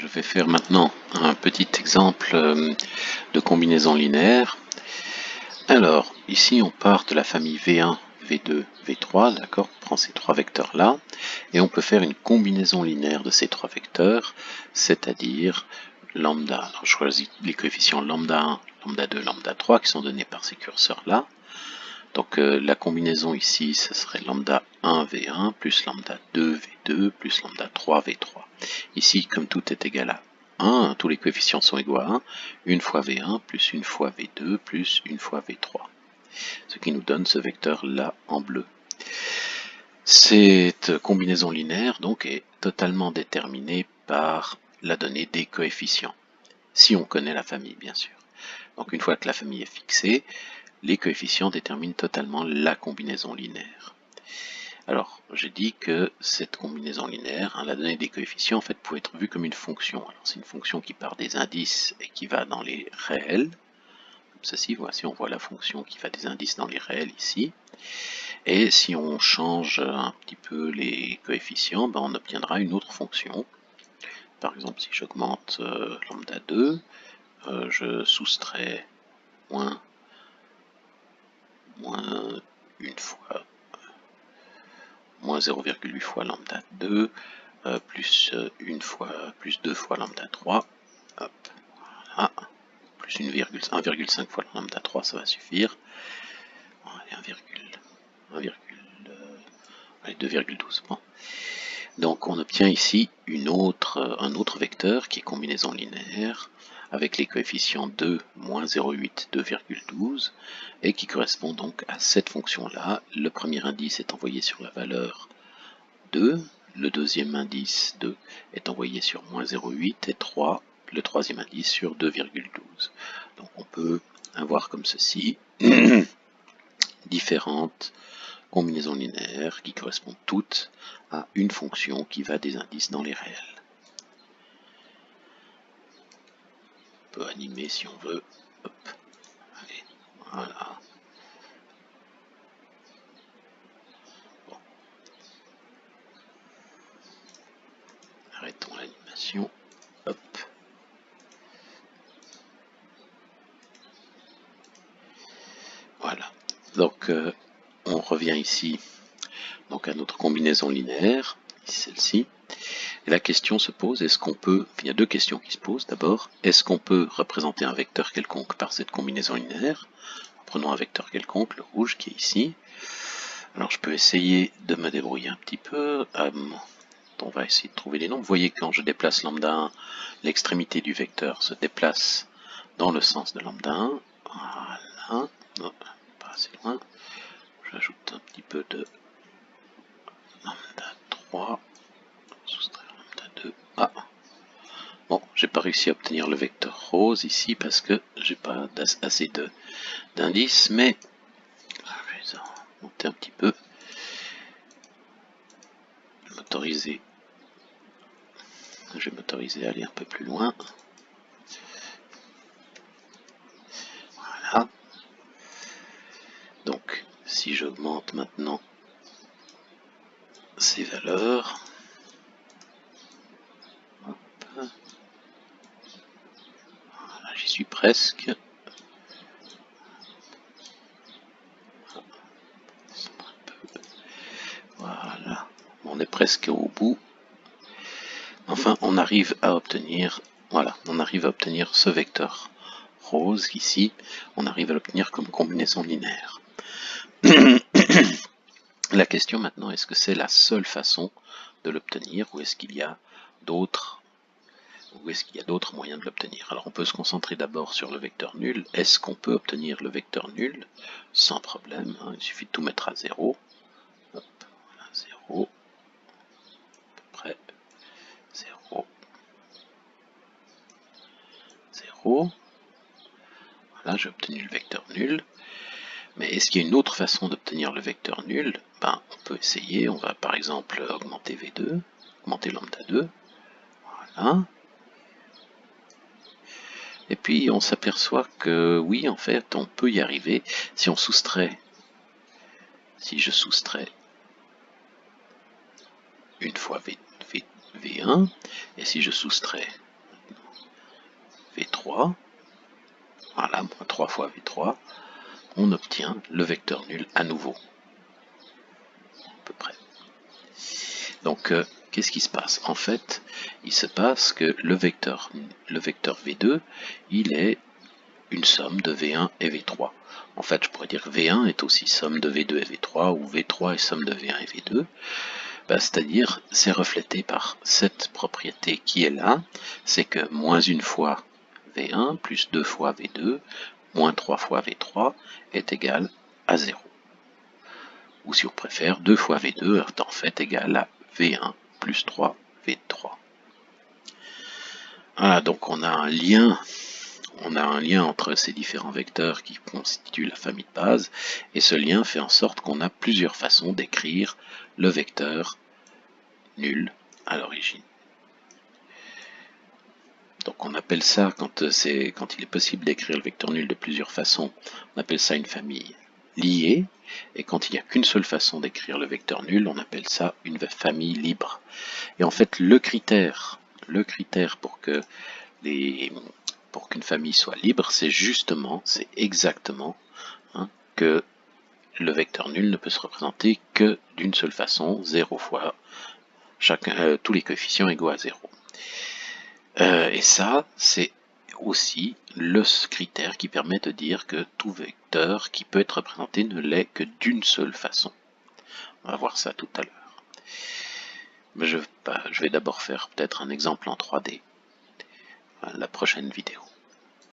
Je vais faire maintenant un petit exemple de combinaison linéaire. Alors, ici on part de la famille V1, V2, V3, d'accord? On prend ces trois vecteurs-là, et on peut faire une combinaison linéaire de ces trois vecteurs, c'est-à-dire lambda. Alors, je choisis les coefficients lambda 1, lambda 2, lambda 3 qui sont donnés par ces curseurs-là. Donc la combinaison ici, ce serait lambda 1 V1 plus lambda 2 V2 plus lambda 3 V3. Ici, comme tout est égal à 1, tous les coefficients sont égaux à 1, une fois V1 plus une fois V2 plus une fois V3. Ce qui nous donne ce vecteur-là en bleu. Cette combinaison linéaire donc est totalement déterminée par la donnée des coefficients, si on connaît la famille bien sûr. Donc une fois que la famille est fixée, les coefficients déterminent totalement la combinaison linéaire. Alors, j'ai dit que cette combinaison linéaire, la donnée des coefficients, en fait, peut être vue comme une fonction. Alors, c'est une fonction qui part des indices et qui va dans les réels. Comme ceci, voici, on voit la fonction qui va des indices dans les réels ici. Et si on change un petit peu les coefficients, ben, on obtiendra une autre fonction. Par exemple, si j'augmente lambda 2, je soustrais moins une fois, moins 0,8 fois lambda 2, plus une fois, plus 2 fois lambda 3, hop, voilà, plus 1,5 fois lambda 3, ça va suffire. Allez, 2,12. Bon. Donc on obtient ici un autre vecteur qui est combinaison linéaire avec les coefficients 2, moins 0,8, 2,12 et qui correspond donc à cette fonction-là. Le premier indice est envoyé sur la valeur 2, le deuxième indice 2 est envoyé sur moins 0,8 et 3, le troisième indice sur 2,12. Donc on peut avoir comme ceci différentes combinaisons linéaires qui correspondent toutes à une fonction qui va des indices dans les réels. On peut animer si on veut. Hop. Allez, voilà. Bon. Arrêtons l'animation. Hop. Voilà. Donc on revient ici donc à notre combinaison linéaire, celle-ci. Et la question se pose, est-ce qu'on peut, il y a deux questions qui se posent. D'abord, est-ce qu'on peut représenter un vecteur quelconque par cette combinaison linéaire? Prenons un vecteur quelconque, le rouge qui est ici. Alors je peux essayer de me débrouiller un petit peu. On va essayer de trouver les nombres. Vous voyez, quand je déplace lambda 1, l'extrémité du vecteur se déplace dans le sens de lambda 1. Voilà. Non, pas assez loin. J'ajoute un petit peu de lambda 3. Soustraire lambda 2. Ah. Bon, j'ai pas réussi à obtenir le vecteur rose ici parce que j'ai pas assez d'indices, mais je vais monter un petit peu. Je vais m'autoriser à aller un peu plus loin. Voilà. Donc, si j'augmente maintenant ces valeurs, hop, voilà, j'y suis presque. Voilà, on est presque au bout. Enfin, on arrive à obtenir, voilà, on arrive à obtenir ce vecteur rose ici. On arrive à l'obtenir comme combinaison linéaire. La question maintenant, est-ce que c'est la seule façon de l'obtenir ou est-ce qu'il y a d'autres moyens de l'obtenir? Alors on peut se concentrer d'abord sur le vecteur nul. Est-ce qu'on peut obtenir le vecteur nul? Sans problème, hein, il suffit de tout mettre à 0. Hop, voilà, 0, à peu près, 0, 0. Voilà, j'ai obtenu le vecteur nul. Mais est-ce qu'il y a une autre façon d'obtenir le vecteur nul? Ben, on peut essayer, on va par exemple augmenter V2, augmenter lambda 2, voilà. Et puis on s'aperçoit que oui, en fait, on peut y arriver si on soustrait, si je soustrais une fois V1, et si je soustrais V3, voilà, moins 3 fois V3, on obtient le vecteur nul à nouveau, à peu près. Donc, qu'est-ce qui se passe? En fait, il se passe que le vecteur V2, il est une somme de V1 et V3. En fait, je pourrais dire que V1 est aussi somme de V2 et V3, ou V3 est somme de V1 et V2. C'est-à-dire, c'est reflété par cette propriété qui est là, c'est que moins une fois V1 plus 2 fois V2 moins 3 fois V3 est égal à 0. Ou si on préfère, 2 fois V2 est en fait égal à V1 plus 3 V3. Voilà, donc on a un lien entre ces différents vecteurs qui constituent la famille de base, et ce lien fait en sorte qu'on a plusieurs façons d'écrire le vecteur nul à l'origine. Donc on appelle ça, quand il est possible d'écrire le vecteur nul de plusieurs façons, on appelle ça une famille liée, et quand il n'y a qu'une seule façon d'écrire le vecteur nul, on appelle ça une famille libre. Et en fait, le critère pour qu'une famille soit libre, c'est exactement, que le vecteur nul ne peut se représenter que d'une seule façon, 0 fois tous les coefficients égaux à 0. Et ça, c'est aussi le critère qui permet de dire que tout vecteur qui peut être représenté ne l'est que d'une seule façon. On va voir ça tout à l'heure. Mais je vais d'abord faire peut-être un exemple en 3D. La prochaine vidéo.